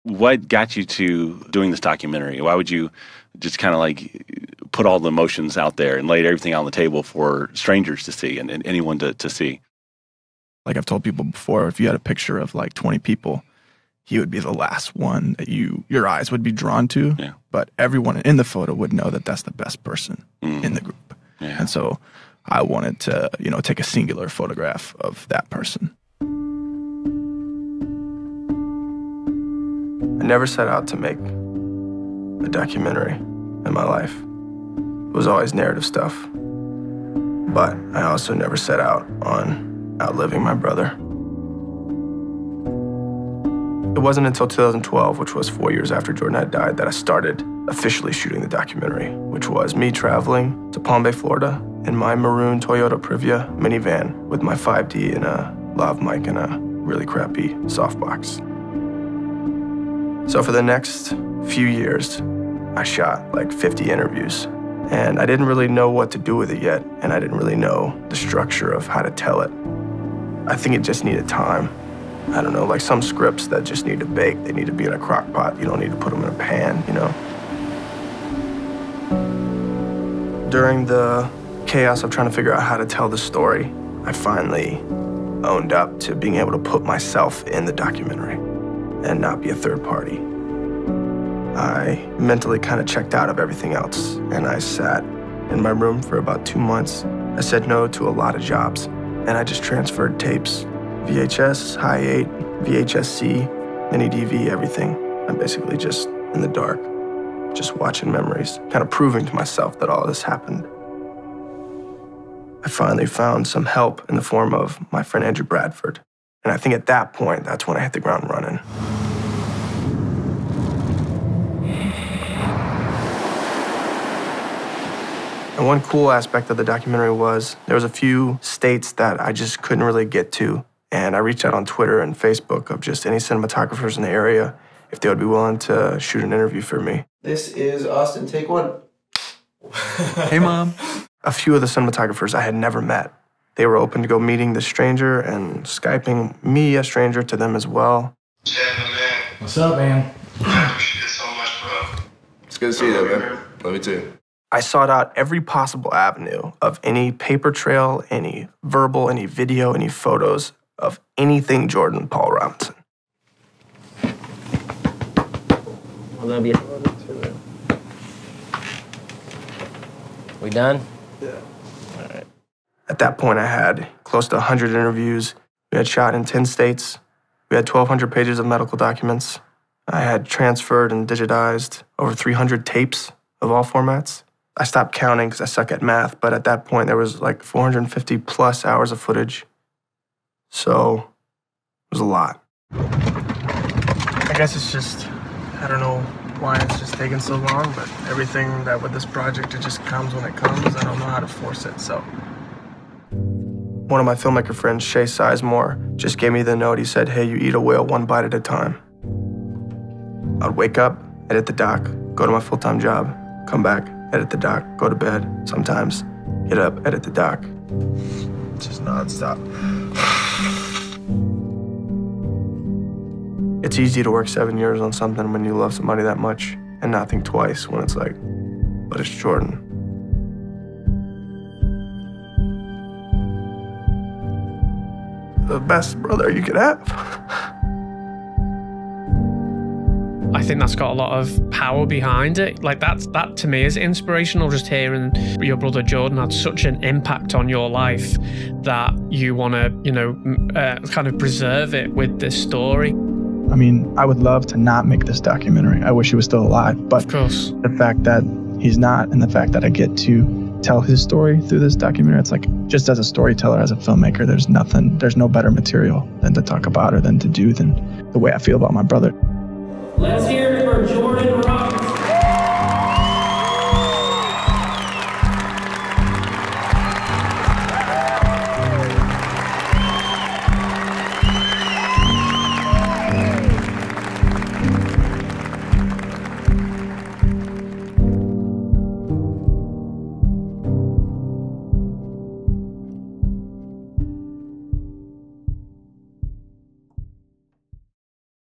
What got you to doing this documentary? Why would you just kind of like put all the emotions out there and lay everything on the table for strangers to see and anyone to see? Like I've told people before, if you had a picture of like 20 people, he would be the last one that your eyes would be drawn to. Yeah. But everyone in the photo would know that that's the best person in the group. Yeah. And so I wanted to, take a singular photograph of that person. I never set out to make a documentary in my life. It was always narrative stuff. But I also never set out on outliving my brother. It wasn't until 2012, which was 4 years after Jordan had died, that I started officially shooting the documentary, which was me traveling to Palm Bay, Florida, in my maroon Toyota Privia minivan with my 5D and a lav mic and a really crappy softbox. So for the next few years, I shot like 50 interviews, and I didn't really know what to do with it yet, and I didn't really know the structure of how to tell it. I think it just needed time. I don't know, like some scripts that just need to bake, they need to be in a crock pot. You don't need to put them in a pan, During the chaos of trying to figure out how to tell the story, I finally owned up to being able to put myself in the documentary and not be a third party. I mentally kind of checked out of everything else, and I sat in my room for about 2 months. I said no to a lot of jobs, and I just transferred tapes. VHS, Hi8, VHS-C, mini DV, everything. I'm basically just in the dark, just watching memories, kind of proving to myself that all this happened. I finally found some help in the form of my friend Andrew Bradford. And I think at that point, that's when I hit the ground running. And one cool aspect of the documentary was there was a few states that I just couldn't really get to. And I reached out on Twitter and Facebook of just any cinematographers in the area if they would be willing to shoot an interview for me. This is Austin, take one. Hey, Mom. A few of the cinematographers I had never met. They were open to go meeting the stranger and Skyping me, a stranger, to them as well. Chad, my man. What's up, man? I appreciate it so much, bro. It's good to see you, man. Love you too. I sought out every possible avenue of any paper trail, any verbal, any video, any photos of anything Jordan Paul Robinson. I love you. We done? Yeah. All right. At that point, I had close to 100 interviews. We had shot in 10 states. We had 1,200 pages of medical documents. I had transferred and digitized over 300 tapes of all formats. I stopped counting because I suck at math, but at that point, there was like 450 plus hours of footage. So it was a lot. I guess it's just, I don't know why it's just taking so long, but everything that with this project, it just comes when it comes. I don't know how to force it, so. One of my filmmaker friends, Shay Sizemore, just gave me the note. He said, hey, you eat a whale one bite at a time. I'd wake up, edit the doc, go to my full-time job, come back, edit the doc, go to bed, sometimes get up, edit the doc. Just nonstop. It's easy to work 7 years on something when you love somebody that much and not think twice when it's like, but it's Jordan. The best brother you could have. I think that's got a lot of power behind it. Like that to me is inspirational, just hearing your brother Jordan had such an impact on your life that you want to, kind of preserve it with this story. I mean, I would love to not make this documentary. I wish he was still alive. But of course, the fact that he's not and the fact that I get to tell his story through this documentary, it's like, just as a storyteller, as a filmmaker, there's no better material than to talk about or than to do than the way I feel about my brother. Let's hear it for Jordan.